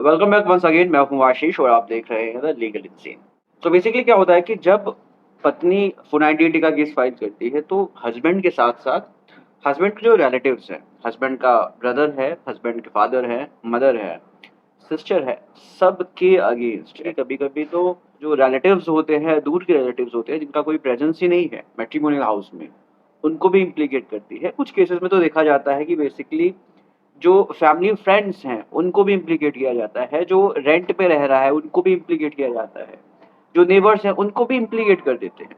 Welcome back once again. मैं हूँ आशीष और आप देख रहे हैं द लीगल इंसीन। तो बेसिकली क्या होता है कि जब पत्नी 498 का केस फाइल करती है तो हस्बैंड के साथ साथ हस्बैंड के जो रिलेटिव्स हैं, हस्बैंड का ब्रदर है, हस्बैंड के फादर है, मदर है, सिस्टर है, सबके अगेंस्ट कभी कभी तो जो रिलेटिव्स होते हैं, दूर के रिलेटिव्स होते हैं जिनका कोई प्रेजेंस ही नहीं है मैट्रिमोनियल हाउस में, उनको भी इम्प्लीकेट करती है। कुछ केसेस में तो देखा जाता है कि बेसिकली जो फैमिली फ्रेंड्स हैं, उनको भी इम्प्लीकेट किया जाता है, जो रेंट पे रह रहा है, उनको भी इम्प्लीकेट किया जाता है, जो नेबर्स हैं, उनको भी इम्प्लीकेट कर देते हैं।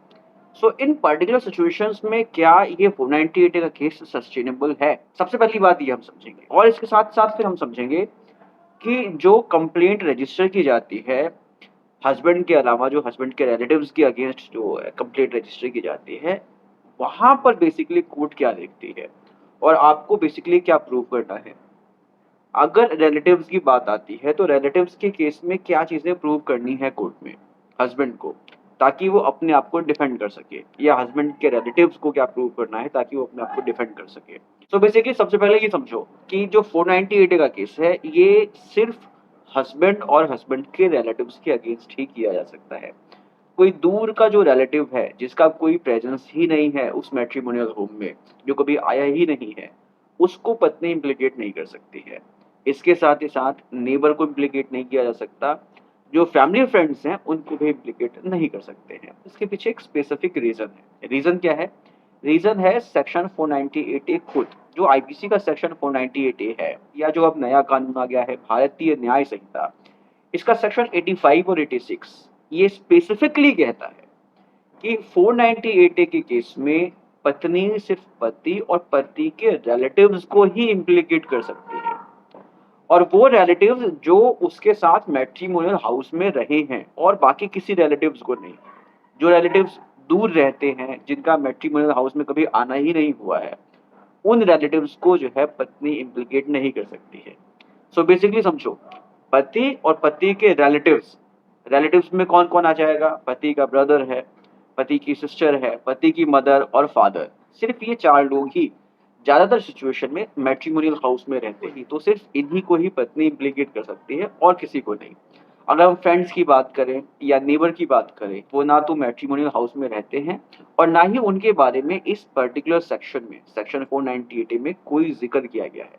सो इन पर्टिकुलर सिचुएशंस में क्या ये 498 का केस सस्टेनेबल है? सबसे पहली बात ये हम समझेंगे और इसके साथ-साथ फिर हम समझेंगे कि जो कंप्लेंट रजिस्टर की जाती है, हस्बैंड के अलावा जो हस्बैंड के रिलेटिव्स के अगेंस्ट जो कंप्लेंट रजिस्टर की जाती है, वहाँ पर बेसिकली कोर्ट क्या देखती है और आपको बेसिकली क्या प्रूव करना है। अगर रिलेटिव्स की बात आती है तो रिलेटिव्स के केस में क्या चीजें प्रूव करनी है कोर्ट में हस्बैंड को, ताकि वो अपने आप को डिफेंड कर सके, या हस्बैंड के रिलेटिव्स को क्या प्रूव करना है ताकि वो अपने आप को डिफेंड कर सके। सो बेसिकली सबसे पहले ये समझो कि जो 498 का केस है ये सिर्फ हस्बैंड और हस्बैंड के रिलेटिव्स के अगेंस्ट ही किया जा सकता है। कोई दूर का जो रिलेटिव है जिसका कोई प्रेजेंस ही नहीं है उस मैट्रिमोनियल होम में, जो कभी आया ही नहीं है, उसको पत्नी इम्प्लीकेट नहीं कर सकती है। इसके साथ ही साथ नेबर को इम्प्लीकेट नहीं किया जा सकता, जो फैमिली फ्रेंड्स हैं उनको भी इम्प्लीकेट नहीं कर सकते हैं। इसके पीछे एक स्पेसिफिक रीजन है। रीजन क्या है? रीजन है सेक्शन 498 ए खुद। जो आईपीसी का सेक्शन 498 ए है, या जो अब नया कानून आ गया है भारतीय न्याय संहिता, इसका सेक्शन 85 और 86 ये स्पेसिफिकली कहता है कि 498 के केस में पत्नी सिर्फ पति और पति के रिलेटिव्स को ही इम्प्लीकेट कर सकती है, और वो रिलेटिव्स जो उसके साथ मैट्रिमोनियल हाउस में रहे हैं, और बाकी किसी रिलेटिव्स को नहीं। जो रिलेटिव्स दूर रहते हैं, जिनका मैट्रिमोनियल हाउस में कभी आना ही नहीं हुआ है, उन रिलेटिव्स को जो है पत्नी इम्प्लीकेट नहीं कर सकती है। सो बेसिकली समझो, पति और पति के रिलेटिव्स, रिलेटिव्स में कौन कौन आ जाएगा? पति का ब्रदर है, पति की सिस्टर है, पति की मदर और फादर। सिर्फ ये चार लोग ही ज्यादातर सिचुएशन में मैट्रिमोनियल हाउस में रहते हैं, तो सिर्फ इन्हीं को ही पत्नी इम्प्लीकेट कर सकती है और किसी को नहीं। अगर हम फ्रेंड्स की बात करें या नेबर की बात करें, वो ना तो मैट्रिमोनियल हाउस में रहते हैं और ना ही उनके बारे में इस पर्टिकुलर सेक्शन में, सेक्शन 498 में कोई जिक्र किया गया है।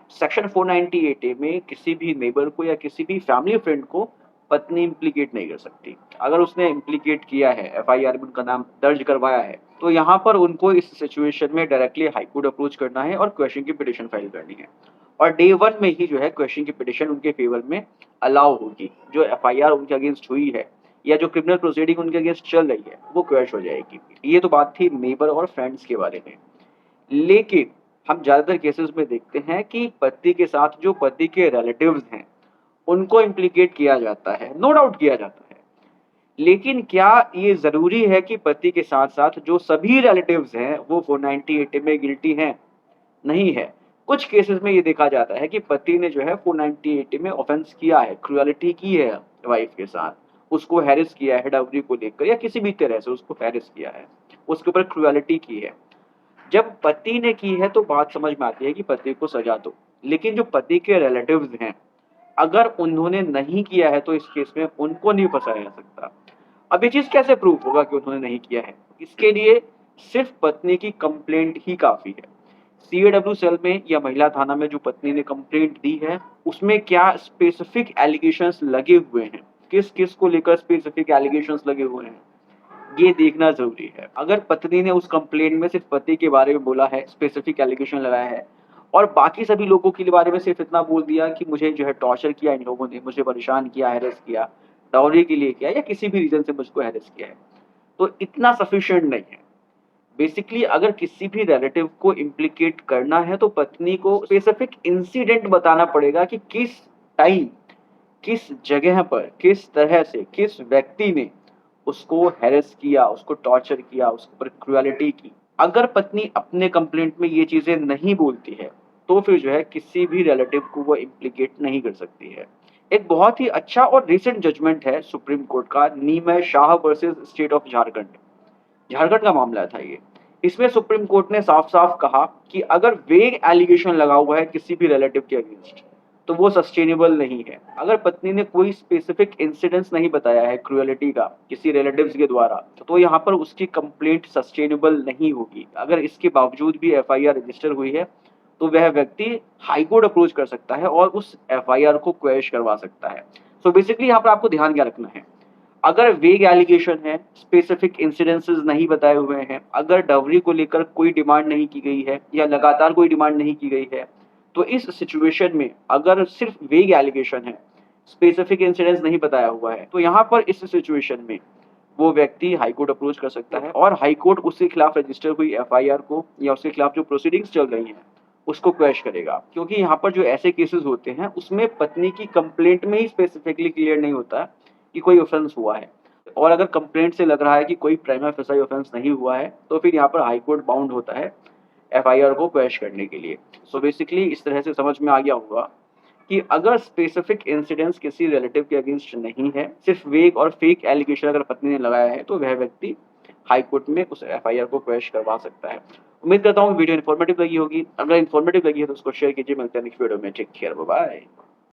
सेक्शन 498 में किसी भी नेबर को या किसी भी फैमिली फ्रेंड को पत्नी इम्प्लीकेट नहीं कर सकती। अगर उसने इम्प्लीकेट किया है, एफआईआर में उनका नाम दर्ज करवाया है, तो यहाँ पर उनको इस सिचुएशन में डायरेक्टली हाईकोर्ट अप्रोच करना है और क्वेश्चन की पिटिशन फाइल करनी है, और डे वन में ही जो है क्वेश्चन की पिटिशन उनके फेवर में अलाउ होगी। जो एफआईआर उनके अगेंस्ट हुई है या जो क्रिमिनल प्रोसीडिंग उनके अगेंस्ट चल रही है, वो क्वैश हो जाएगी। ये तो बात थी नेबर और फ्रेंड्स के बारे में। लेकिन हम ज्यादातर केसेस में देखते हैं कि पति के साथ जो पति के रिलेटिव्स हैं, उनको इम्प्लीकेट किया जाता है, नो डाउट किया जाता है। लेकिन क्या ये जरूरी है कि पति के साथ साथ जो सभी रिलेटिव्स हैं वो 498 में गिल्टी हैं? नहीं है। कुछ केसेस में ये देखा जाता है कि पति ने जो है 498 में ऑफेंस किया है, क्रुएलिटी की है वाइफ के साथ, उसको हैरेस किया है डाउरी को लेकर, या किसी भी तरह से उसको हैरेस किया है, उसके ऊपर क्रुएलिटी की है। जब पति ने की है तो बात समझ में आती है कि पति को सजा दो। लेकिन जो पति के रिलेटिव्स हैं, अगर उन्होंने नहीं किया है तो इस केस में उनको नहीं फंसाया जा सकता। अब ये चीज कैसे प्रूफ होगा कि उन्होंने नहीं किया है? इसके लिए सिर्फ पत्नी की कंप्लेंट ही काफी है। सीएडब्ल्यू सेल में या महिला थाना में जो पत्नी ने कंप्लेंट दी है, उसमें क्या स्पेसिफिक एलिगेशंस लगे हुए हैं, किस किस को लेकर स्पेसिफिक एलिगेशंस लगे हुए हैं, ये देखना जरूरी है। अगर पत्नी ने उस कंप्लेंट में सिर्फ पति के बारे में बोला है, स्पेसिफिक एलिगेशन लगाया है, और बाकी सभी लोगों के बारे में सिर्फ इतना बोल दिया कि मुझे जो है टॉर्चर किया इन लोगों ने, मुझे परेशान किया, हैरेस किया, डाउरी के लिए किया, या किसी भी रीजन से मुझको हैरेस किया है, तो इतना सफिशिएंट नहीं है। बेसिकली अगर किसी भी रिलेटिव को इम्प्लीकेट करना है तो पत्नी को स्पेसिफिक इंसिडेंट बताना पड़ेगा कि किस टाइम, किस जगह पर, किस तरह से, किस व्यक्ति ने उसको हैरेस किया, उसको टॉर्चर किया, उसके ऊपर क्रुएलिटी की। अगर पत्नी अपने कंप्लेंट में ये चीजें नहीं बोलती है तो फिर जो है किसी भी रिलेटिव को वो इम्प्लीकेट नहीं कर सकती है। एक बहुत ही अच्छा और रिसेंट जजमेंट है सुप्रीम कोर्ट का, नीमय Shah versus state of Jharkhand. Jharkhand का मामला था ये। इसमें सुप्रीम कोर्ट ने साफ साफ कहा कि अगर वेग एलिगेशन लगा हुआ है किसी भी रिलेटिव के अगेंस्ट, तो वो सस्टेनेबल नहीं है। अगर पत्नी ने कोई स्पेसिफिक इंसिडेंस नहीं बताया है क्रूएलिटी का किसी रिलेटिव्स के द्वारा, तो यहाँ पर उसकी कंप्लेंट सस्टेनेबल नहीं होगी। अगर इसके बावजूद भी एफआईआर रजिस्टर हुई है, तो वह व्यक्ति हाई कोर्ट अप्रोच कर सकता है और उस एफआईआर को क्वैश करवा सकता है। सो बेसिकली यहाँ पर आपको ध्यान क्या रखना है, अगर वेग एलिगेशन है, स्पेसिफिक इंसिडेंसेस नहीं बताए हुए हैं, अगर डाउरी को लेकर कोई डिमांड नहीं की गई है या लगातार कोई डिमांड नहीं की गई है, तो इस सिचुएशन में अगर सिर्फ वेग एलिगेशन है, स्पेसिफिक इंसिडेंस नहीं बताया हुआ है, तो यहाँ पर इस सिचुएशन में वो व्यक्ति हाई कोर्ट अप्रोच कर सकता है और हाई कोर्ट उसके खिलाफ रजिस्टर हुई एफआईआर को या उसके खिलाफ जो प्रोसीडिंग्स चल रही हैं उसको क्वैश करेगा। क्योंकि यहाँ पर जो ऐसे केसेस होते हैं उसमें पत्नी की कंप्लेंट में ही स्पेसिफिकली क्लियर नहीं होता कि कोई ऑफेंस हुआ है, और अगर कंप्लेंट से लग रहा है कि कोई प्राइमा फेसाई ऑफेंस नहीं हुआ है, तो फिर यहाँ पर हाई कोर्ट बाउंड होता है एफआईआर को क्वैश करने के लिए। सो बेसिकली इस तरह से समझ में आ गया होगा कि अगर स्पेसिफिक इंसिडेंस किसी रिलेटिव के अगेंस्ट नहीं है, सिर्फ वेग और फेक एलिगेशन अगर पत्नी ने लगाया है, तो वह व्यक्ति हाई कोर्ट में उस एफआईआर को क्वैश करवा सकता है। उम्मीद करता हूँ वीडियो इन्फॉर्मेटिव लगी होगी। अगर इन्फॉर्मेटिव लगी है तो उसको शेयर कीजिए। मिलते हैं नेक्स्ट वीडियो में। Take care, bye bye.